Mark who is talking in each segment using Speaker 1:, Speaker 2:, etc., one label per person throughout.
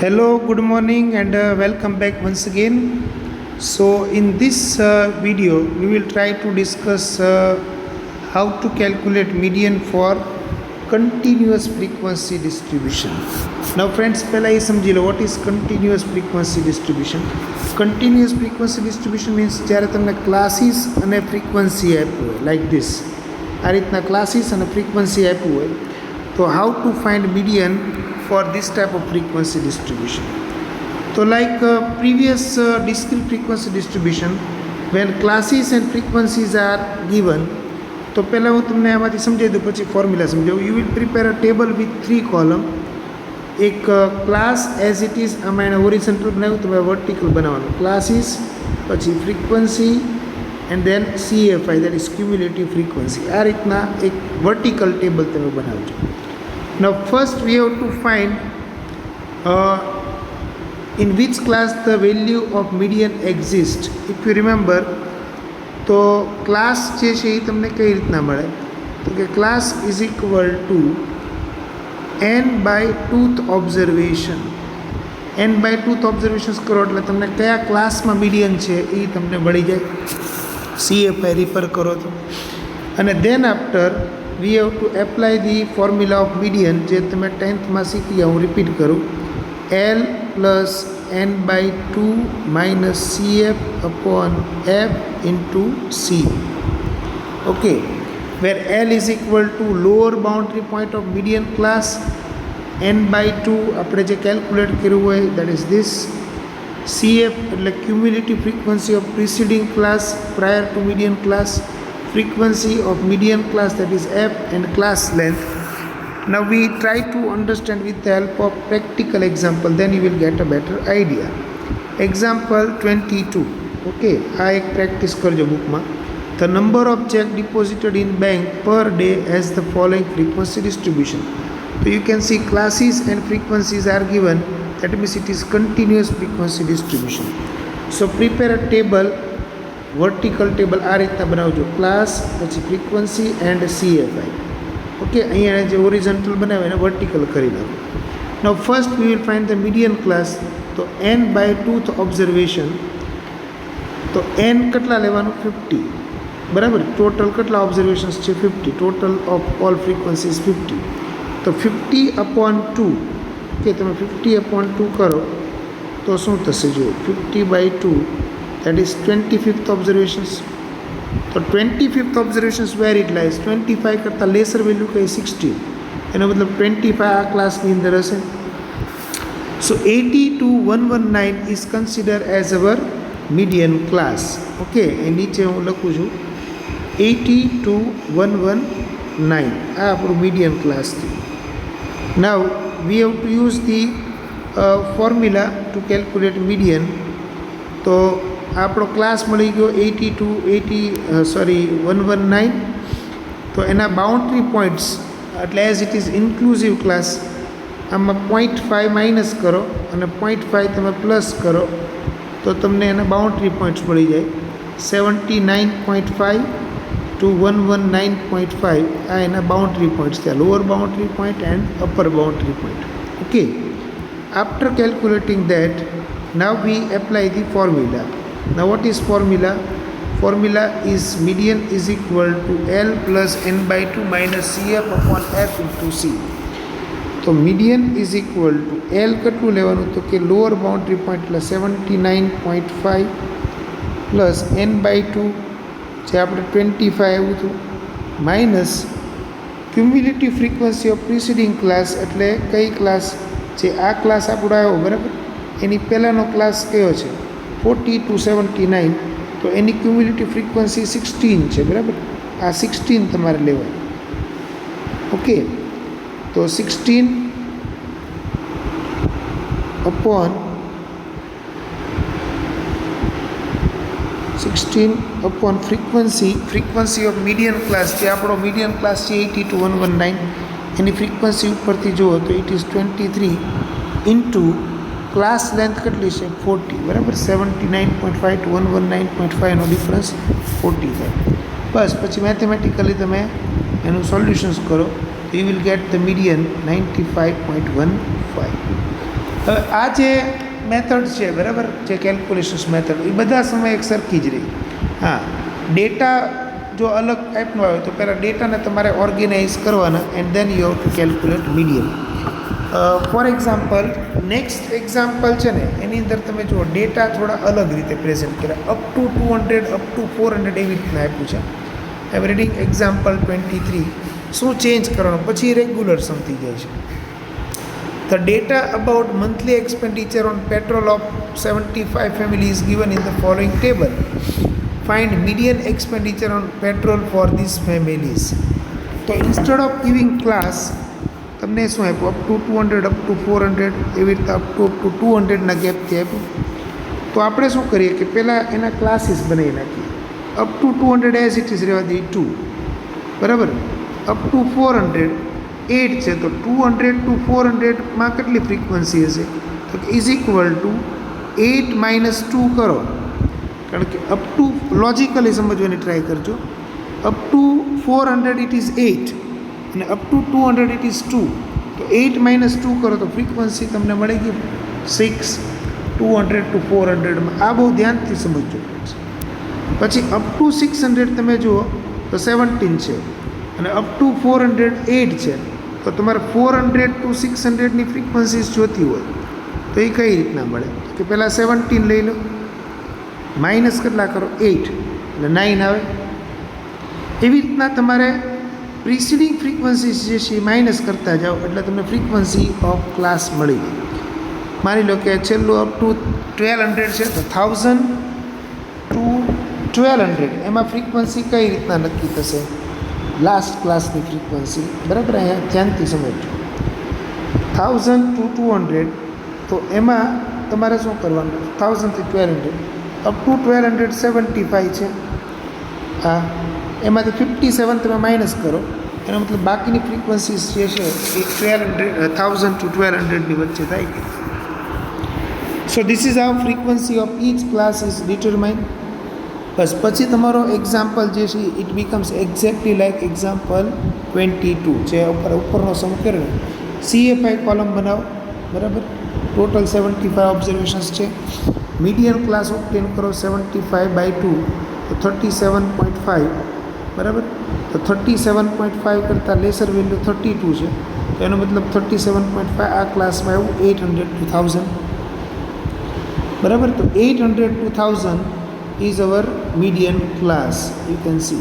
Speaker 1: Hello, good morning, and welcome back once again. So, in this video, we will try to discuss how to calculate median for continuous frequency distribution. Now, friends, પહેલા એ સમજી લો what is continuous frequency distribution. Continuous frequency distribution means જ્યારે તમને classes અને frequency આપ્યું હોય like this. આ રીતના classes અને ફ્રીક્વન્સી આપ્યું હોય તો how to find median for this type of frequency distribution. So like previous discrete frequency distribution, when classes and frequencies are given, તો પહેલાં હું તમને આમાંથી સમજાવી દઉં પછી ફોર્મ્યુલા સમજાવું. You will prepare a table with 3 column. એક ક્લાસ એઝ ઇટ ઇઝ આમાં એને હોરિઝોન્ટલ બનાવ્યું, તમે વર્ટિકલ બનાવવાનું. ક્લાસીસ, પછી frequency and then CFI, that is cumulative frequency. આ રીતના એક વર્ટિકલ ટેબલ તમે બનાવજો. Now first we have to find in which class the value of median exists. If you remember, તો ક્લાસ જે છે એ તમને કઈ રીતના મળે તો કે class is equal to n by tooth observation. n by twoth observations કરો એટલે તમને કયા ક્લાસમાં મીડિયન છે એ તમને મળી જાય. CFI રિફર કરો તો. અને then after we have to apply the formula of median જે તમે 10th માં શીખી ગયા. હું રિપીટ કરું. L plus n by 2 minus CF upon F into C. Okay, where L is equal to lower boundary point of median class, n by 2 આપણે જે calculate કર્યું હોય that is this. CF એટલે cumulative frequency of preceding class prior to median class, frequency of median class that is F, and class length. Now we try to understand with the help of practical example, then you will get a better idea. Example 22. Okay, આ એક practice કરજો બુકમાં. The number of check deposited in bank per day has the following frequency distribution. So you can see classes and frequencies are given, that means it is continuous frequency distribution. So prepare a table, vertical table આ રીતના બનાવજો. Class, પછી frequency and CFI. Okay, અહીંયા જે horizontal બનાવે એને vertical કરી નાખો. Now first we will find the median class. તો n બાય ટૂથ ઓબ્ઝર્વેશન, તો n કેટલા લેવાનું? 50. બરાબર. ટોટલ કેટલા ઓબ્ઝર્વેશન્સ છે? 50. Total of all frequencies 50. તો 50 અપોન 2, કે તમે 50 અપોન 2 કરો તો શું થશે? જુઓ, 50 by 2, that is 25th observations. તો 25th observations where it lies? 25 કરતાં લેસર વેલ્યુ કઈ? 16. એનો મતલબ 25 આ ક્લાસની અંદર હશે. So 80 to 119 is considered as our median class. Okay, એ નીચે હું લખું છું 80 to 119 આ આપણું મીડિયન ક્લાસ છે. નાવ we have to use the formula to calculate median. તો આપણો ક્લાસ મળી ગયો 80 to 119. તો એના બાઉન્ડ્રી પોઈન્ટ્સ એટલે as it is inclusive class, આમાં 0.5 માઇનસ કરો અને 0.5 તમે પ્લસ કરો તો તમને એના બાઉન્ડ્રી પોઈન્ટ્સ મળી જાય. 79.5 to 119.5 આ એના બાઉન્ડ્રી પોઈન્ટ્સ થયા, lower boundary point and upper boundary point. Okay, after calculating that, now we apply the formula. Now what is formula? Formula is median is equal to L plus n by 2 minus CF upon F into C. તો median is equal to L કેટલું લેવાનું? તો કે lower boundary point એટલે 79.5 plus n by 2 જે આપણે 25 આવ્યું હતું, minus cumulative frequency of preceding class એટલે કઈ ક્લાસ? જે આ ક્લાસ આપણો આવ્યો, બરાબર, એની પહેલાંનો ક્લાસ કયો છે? 40 to 79. તો એની ક્યુમ્યુલેટિવ ફ્રીક્વન્સી 16 છે, બરાબર. આ 16 તમારે લેવાય. ઓકે, તો 16 upon frequency of median class, જે આપણો મીડિયન ક્લાસ છે 80 to 119, એની ફ્રીક્વન્સી ઉપરથી જુઓ તો it is 23 into class length કેટલી છે? 40, બરાબર. 79.5 to 119.5 નો ડિફરન્સ 40 થાય. બસ, પછી મેથેમેટિકલી તમે એનું સોલ્યુશન્સ કરો તો you will get the median 95.15. હવે આ જે મેથડ છે બરાબર, જે કેલ્ક્યુલેશન્સ મેથડ, એ બધા સમય એક સરખી જ રહી. હા, ડેટા જો અલગ ટાઈપનો આવે તો પહેલાં ડેટાને તમારે ઓર્ગેનાઇઝ કરવાના and then you have to calculate medium. For example, next example છે ને એની અંદર તમે જુઓ ડેટા થોડા અલગ રીતે પ્રેઝન્ટ કર્યા, અપ ટુ 200 અપ ટુ 400 એવી રીતના આપ્યું છે. આઈ એમ રીડિંગ એક્ઝામ્પલ 23. શું ચેન્જ કરવાનું, પછી રેગ્યુલર સમ થઈ જાય છે. The data about monthly expenditure on petrol of 75 families given in the following table. Find median expenditure on petrol for these families. So instead of giving class, તમને શું આપ્યું, up to 200 up to 400 એવી રીતે up to 200ના ગેપથી આપ્યું. તો આપણે શું કરીએ કે પહેલાં એના ક્લાસીસ બનાવી નાખીએ. Up to 200 as it is રહેવા દઈએ 2, બરાબર. અપ ટુ 400 8 છે, તો 200 ટુ 400માં કેટલી ફ્રીક્વન્સી હશે, તો ઇઝ ઇક્વલ ટુ 8 માઇનસ 2 કરો. કારણ કે અપ ટુ લોજિકલી સમજવાની ટ્રાય કરજો. અપ ટુ 400 ઇટ ઇઝ 8 અને અપ ટુ 200 ઇટ ઇઝ 2, તો 8 માઇનસ 2 કરો તો ફ્રીક્વન્સી તમને મળી ગઈ 6. 200 ટુ 400માં આ બહુ ધ્યાનથી સમજજો. પછી અપ ટુ 600 તમે જુઓ તો 17 છે અને અપ ટુ 400 8 છે. તો તમારે 400 ટુ 600ની ફ્રીક્વન્સીઝ જોતી હોય તો એ કઈ રીતના મળે કે પહેલાં 17 લઈ લો, માઇનસ કેટલા કરો 8 એટલે 9 આવે. એવી રીતના તમારે પ્રિસીડિંગ ફ્રીક્વન્સીઝ જે છે એ માઇનસ કરતા જાઓ એટલે તમને ફ્રીક્વન્સી ઓફ ક્લાસ મળી જાય. માની લો કે છેલ્લું અપ ટુ 1200 છે, તો 1000 ટુ 1200 એમાં ફ્રીક્વન્સી કઈ રીતના નક્કી થશે, લાસ્ટ ક્લાસની ફ્રીક્વન્સી, બરાબર. અહીંયા ધ્યાનથી સમજજો. 1000 ટુ 200, તો એમાં તમારે શું કરવાનું, 1000 થી 1200 અપ ટુ 1275 છે. હા, એમાંથી 57 તમે માઇનસ કરો, એનો મતલબ બાકીની ફ્રીક્વન્સીઝ જે છે એ 1000 ટુ 1200ની વચ્ચે થાય કે. So this is how frequency of each class is determine. બસ પછી તમારો એક્ઝામ્પલ જે છે it becomes exactly like example 22, જે ઉપરનો સમ કર્યો. CA5 કોલમ બનાવો, બરાબર. ટોટલ 75 ઓબ્ઝર્વેશન્સ છે. મીડિયન ક્લાસ ઓબ્ટેન કરો 75/2, તો 37.5, બરાબર. તો 37.5 કરતાં લેસર વેલ્યુ 32 છે, તો એનો મતલબ 37.5 આ ક્લાસમાં આવ્યું 800 ટુ 1000, બરાબર. તો 800 two 1000 is our median class, you can see.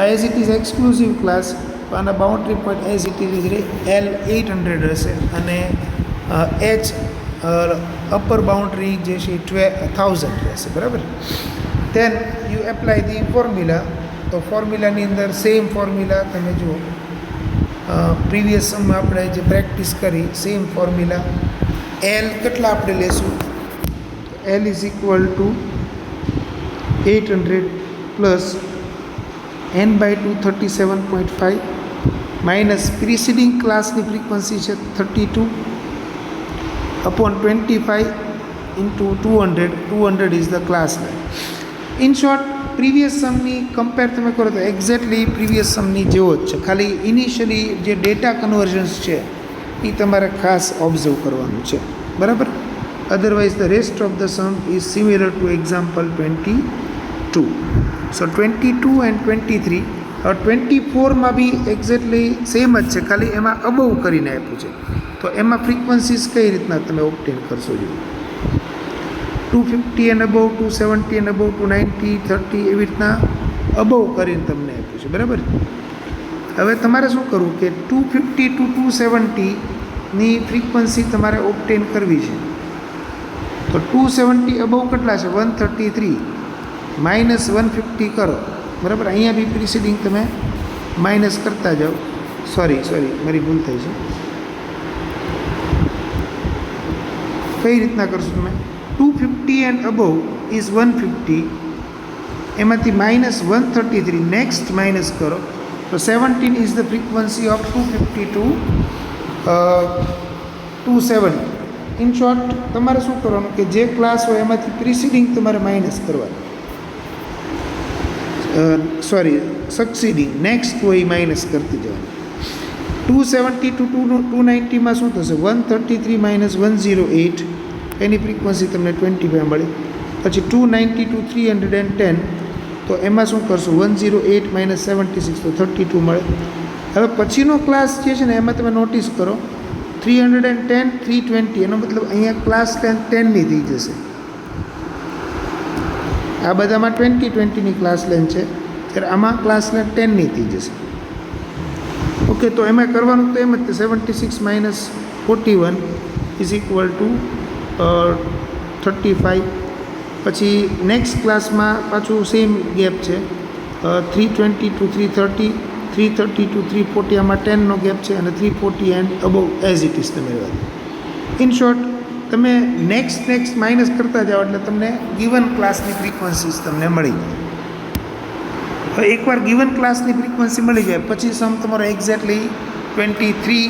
Speaker 1: As it is exclusive class, તો આના boundary point as it is L 800 હશે અને H અપર બાઉન્ડ્રી જે છે 1000 રહેશે, બરાબર. Then you apply the formula. તો ફોર્મ્યુલાની અંદર સેમ ફોર્મ્યુલા તમે જુઓ, પ્રીવિયસ સમમાં આપણે જે પ્રેક્ટિસ કરી સેમ ફોર્મ્યુલા. L કેટલા આપણે લેશું, L is equal to 800 plus n/2 37.5 minus preceding ક્લાસની ફ્રીક્વન્સી છે 32 upon 25 into 200 is the class line. In short, previous સમની કમ્પેર તમે કરો તો એક્ઝેક્ટલી પ્રીવિયસ સમની જેવો જ છે, ખાલી ઇનિશિયલી જે ડેટા કન્વર્ઝન્સ છે એ તમારે ખાસ ઓબ્ઝર્વ કરવાનું છે, બરાબર. Otherwise the rest of the sum is similar to example 22. So 22 and 23. હવે 24માં બી એક્ઝેક્ટલી સેમ જ છે, ખાલી એમાં અબવ કરીને આપ્યું છે. તો એમાં ફ્રીક્વન્સીઝ કઈ રીતના તમે ઓબ્ટેન કરશો, જો 250 એન્ડ અબવ, 270 એન્ડ અબવ, 290, 30 એવી રીતના અબવ કરીને તમને આપ્યું છે, બરાબર. હવે તમારે શું કરવું કે 250 ટુ 270ની ફ્રીક્વન્સી તમારે ઓબ્ટેન કરવી છે. તો 270 અબવ કેટલા છે 133 માઇનસ 150 કરો, બરાબર. અહીંયા બી પ્રિસીડિંગ તમે માઇનસ કરતા જાઓ. સોરી મારી ભૂલ થઈ છે. કઈ રીતના કરશો તમે, 250 એન્ડ અબવ ઇઝ 150, એમાંથી માઇનસ 133, નેક્સ્ટ માઇનસ કરો તો 17 is the frequency of 250 to 270. In short, તમારે શું કરવાનું કે જે ક્લાસ હોય એમાંથી પ્રિસીડિંગ તમારે માઇનસ કરવાનું, સક્સીડિંગ નેક્સ્ટ હોય માઇનસ કરતી જવાનું. 270 ટુ 290માં શું થશે? 133 માઇનસ 108, એની ફ્રીક્વન્સી તમને 25 મળી. પછી 290 ટુ 310, તો એમાં શું કરશું? 108 માઇનસ 76, તો 32 મળે. હવે પછીનો ક્લાસ જે છે ને એમાં તમે નોટિસ કરો, 310 320, એનો મતલબ અહીંયા ક્લાસ લેન્થ 10ની થઈ જશે. આ બધામાં 20ની ક્લાસ લેન્થ છે, ત્યારે આમાં ક્લાસ લેન્થ 10ની થઈ જશે. ઓકે, તો એમાં કરવાનું તો એમ જ, 76 માઇનસ 41 ઇઝ ઇક્વલ ટુ 35. પછી નેક્સ્ટ ક્લાસમાં પાછું સેમ ગેપ છે, 320 ટુ 330, 330 ટુ 340, આમાં 10નો ગેપ છે, અને 340 and above as it is તમે રહેવા દો. ઇન શોર્ટ, તમે નેક્સ્ટ માઇનસ કરતા જાઓ એટલે તમને ગિવન ક્લાસની ફ્રીક્વન્સીઝ તમને મળી જાય. હવે એકવાર ગિવન ક્લાસની ફ્રીક્વન્સી મળી જાય પછી સમ તમારો એક્ઝેક્ટલી 23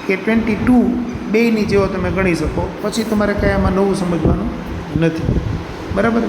Speaker 1: કે 22 બેયની જેવો તમે ગણી શકો. પછી તમારે કંઈ આમાં નવું સમજવાનું નથી. બરાબર?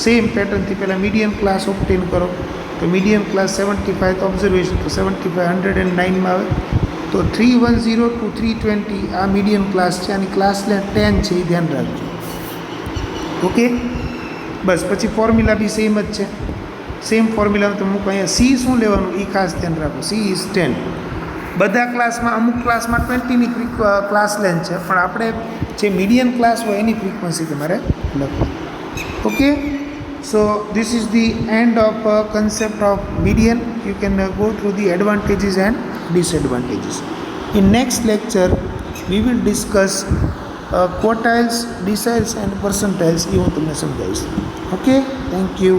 Speaker 1: સેમ પેટર્નથી પહેલાં મીડિયમ ક્લાસ ઓપ્ટેન કરો. તો મીડિયમ ક્લાસ 75 તો ઓબ્ઝર્વેશન, તો 75 109માં આવે. તો 310 ટુ 320 આ મીડિયમ ક્લાસ છે, આની ક્લાસ લેન્થ 10 છે, એ ધ્યાન રાખજો. ઓકે, બસ. પછી ફોર્મ્યુલા બી સેમ જ છે. સેમ ફોર્મ્યુલામાં તમે મૂકો. અહીંયા સી શું લેવાનું એ ખાસ ધ્યાન રાખો. She is 10. બધા ક્લાસમાં, અમુક ક્લાસમાં 20ની ક્લાસ લેન્થ છે, પણ આપણે જે મીડિયમ ક્લાસ હોય એની ફ્રીક્વન્સી તમારે લખવાની. Okay, so this is the end of concept of median. You can go through the advantages and disadvantages. In next lecture we will discuss quartiles, deciles and percentiles. એ હું તમને સમજાવીશ. Okay, thank you.